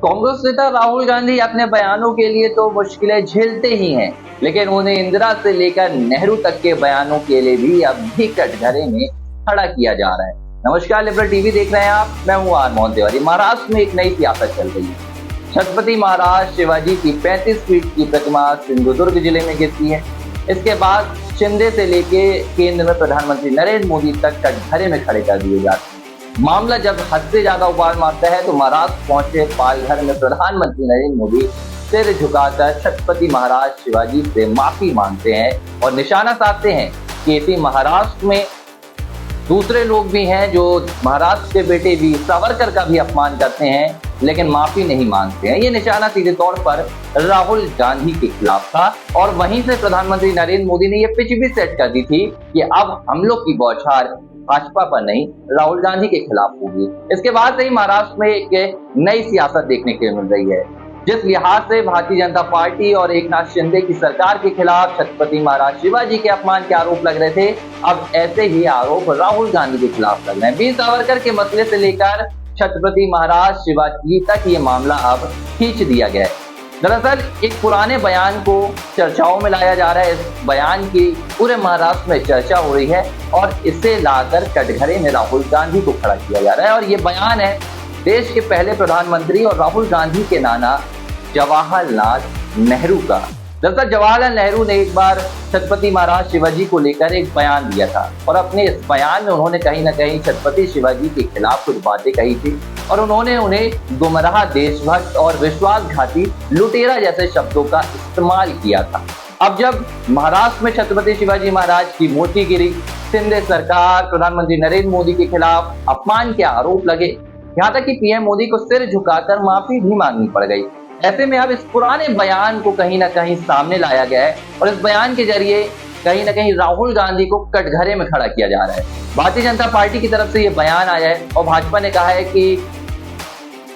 कांग्रेस नेता राहुल गांधी अपने बयानों के लिए तो मुश्किलें झेलते ही हैं, लेकिन उन्हें इंदिरा से लेकर नेहरू तक के बयानों के लिए भी अब भी कटघरे में खड़ा किया जा रहा है। नमस्कार, लिबरल टीवी देख रहे हैं आप। मैं हूं आर तिवारी। महाराष्ट्र में एक नई सियासत चल रही है। छत्रपति महाराज शिवाजी की 35 फीट की प्रतिमा सिंधुदुर्ग जिले में गिरती है। इसके बाद शिंदे से लेके केंद्र में प्रधानमंत्री नरेंद्र मोदी तक कटघरे में खड़े कर दिए जाते हैं। मामला जब हद से ज्यादा उबाल मारता है तो महाराष्ट्र पहुंचे पालघर में प्रधानमंत्री नरेंद्र मोदी सिर झुकाकर छत्रपति महाराज शिवाजी से माफी मांगते हैं और निशाना साधते हैं कि इसी महाराष्ट्र में दूसरे लोग भी हैं जो महाराष्ट्र के बेटे वीर सावरकर का भी अपमान करते हैं, लेकिन माफी नहीं मांगते हैं। ये निशाना सीधे तौर पर राहुल गांधी के खिलाफ था और वहीं से प्रधानमंत्री नरेंद्र मोदी ने ये पिच भी सेट कर दी थी कि अब हम लोग की बौछार भाजपा पर नहीं, राहुल गांधी के खिलाफ होगी। इसके बाद से ही महाराष्ट्र में एक नई सियासत देखने के मिल रही है। जिस लिहाज से भारतीय जनता पार्टी और एकनाथ शिंदे की सरकार के खिलाफ छत्रपति महाराज शिवाजी के अपमान के आरोप लग रहे थे, अब ऐसे ही आरोप राहुल गांधी के खिलाफ लग रहे हैं। वीर सावरकर के मसले से लेकर छत्रपति महाराज शिवाजी तक ये मामला अब खींच दिया गया है। दरअसल एक पुराने बयान को चर्चाओं में लाया जा रहा है। इस बयान की पूरे महाराष्ट्र में चर्चा हो रही है और इसे लाकर कटघरे में राहुल गांधी को खड़ा किया जा रहा है। और ये बयान है देश के पहले प्रधानमंत्री और राहुल गांधी के नाना जवाहरलाल नेहरू का। दरअसल जवाहरलाल नेहरू ने एक बार छत्रपति महाराज शिवाजी को लेकर एक बयान दिया था और अपने इस बयान में उन्होंने कहीं ना कहीं छत्रपति शिवाजी के खिलाफ कुछ बातें कही थी और उन्होंने उन्हें गुमराह, देशभक्त और विश्वासघाती, लुटेरा जैसे शब्दों का इस्तेमाल किया था। अब जब महाराष्ट्र में छत्रपति शिवाजी महाराज की मूर्ति गिरी, शिंदे सरकार, प्रधानमंत्री नरेंद्र मोदी के खिलाफ अपमान के आरोप लगे, यहाँ तक कि पीएम मोदी को सिर झुकाकर माफी भी मांगनी पड़ गई। ऐसे में अब इस पुराने बयान को कहीं ना कहीं सामने लाया गया है और इस बयान के जरिए कहीं ना कहीं राहुल गांधी को कटघरे में खड़ा किया जा रहा है। भारतीय जनता पार्टी की तरफ से ये बयान आया है और भाजपा ने कहा है कि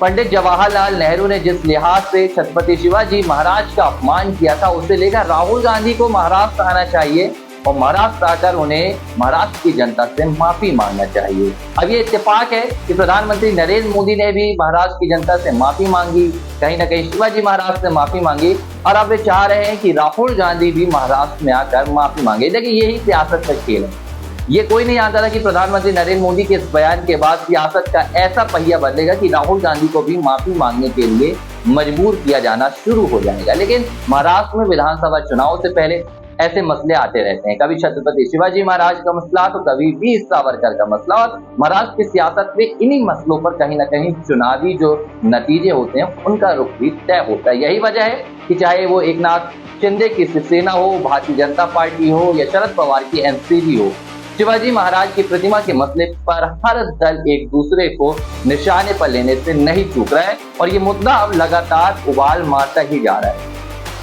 पंडित जवाहरलाल नेहरू ने जिस लिहाज से छत्रपति शिवाजी महाराज का अपमान किया था, उसे लेकर राहुल गांधी को महाराष्ट्र आना चाहिए और महाराष्ट्र आकर उन्हें महाराष्ट्र की जनता से माफी मांगना चाहिए। अब ये इत्तेफाक है कि प्रधानमंत्री नरेंद्र मोदी ने भी महाराष्ट्र की जनता से माफी मांगी, कहीं ना कहीं शिवाजी महाराज से माफी मांगी और अब वे चाह रहे हैं कि राहुल गांधी भी महाराष्ट्र में आकर माफी मांगे। देखिए, यही सियासत का खेल है। ये कोई नहीं जानता था कि प्रधानमंत्री नरेंद्र मोदी के इस बयान के बाद सियासत का ऐसा पहिया बदलेगा कि राहुल गांधी को भी माफी मांगने के लिए मजबूर किया जाना शुरू हो जाएगा। लेकिन महाराष्ट्र में विधानसभा चुनाव से पहले ऐसे मसले आते रहते हैं। कभी छत्रपति शिवाजी महाराज का मसला तो कभी वीर सावरकर का मसला, और महाराष्ट्र की सियासत में इन्हीं मसलों पर कहीं ना कहीं चुनावी जो नतीजे होते हैं उनका रुख भी तय होता है। यही वजह है कि चाहे वो एकनाथ शिंदे की शिवसेना हो, भारतीय जनता पार्टी हो या शरद पवार की एनसीपी हो, शिवाजी महाराज की प्रतिमा के मसले पर हर दल एक दूसरे को निशाने पर लेने से नहीं चूक रहा है और ये मुद्दा अब लगातार उबाल मारता ही जा रहा है।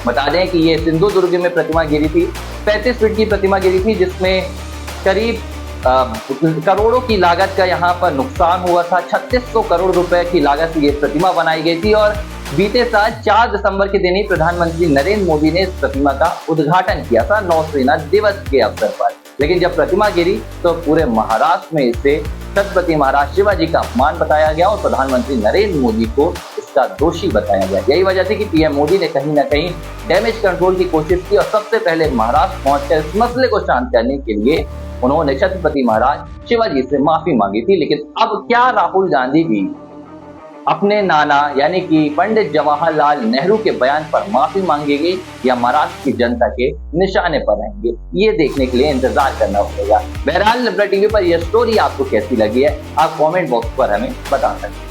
बता दें कि ये सिंधुदुर्ग में प्रतिमा गिरी थी, 35 फीट की प्रतिमा गिरी थी, जिसमें करीब करोड़ों की लागत का यहाँ पर नुकसान हुआ था। 3600 करोड़ रुपए की लागत से ये प्रतिमा बनाई गई थी और बीते साल 4 दिसंबर के दिन ही प्रधानमंत्री नरेंद्र मोदी ने इस प्रतिमा का उद्घाटन किया था नौसेना दिवस के अवसर पर। लेकिन जब प्रतिमा गिरी तो पूरे महाराष्ट्र में इसे छत्रपति महाराज शिवाजी का अपमान बताया गया और प्रधानमंत्री नरेंद्र मोदी को इसका दोषी बताया गया। यही वजह थी कि पीएम मोदी ने कहीं ना कहीं डैमेज कंट्रोल की कोशिश की और सबसे पहले महाराष्ट्र पहुंचकर इस मसले को शांत करने के लिए उन्होंने छत्रपति महाराज शिवाजी से माफी मांगी थी। लेकिन अब क्या राहुल गांधी भी अपने नाना यानी कि पंडित जवाहरलाल नेहरू के बयान पर माफी मांगेंगे या महाराष्ट्र की जनता के निशाने पर रहेंगे, ये देखने के लिए इंतजार करना होगा। बहरहाल लिबरल टीवी पर यह स्टोरी आपको कैसी लगी है, आप कमेंट बॉक्स पर हमें बता सकते हैं।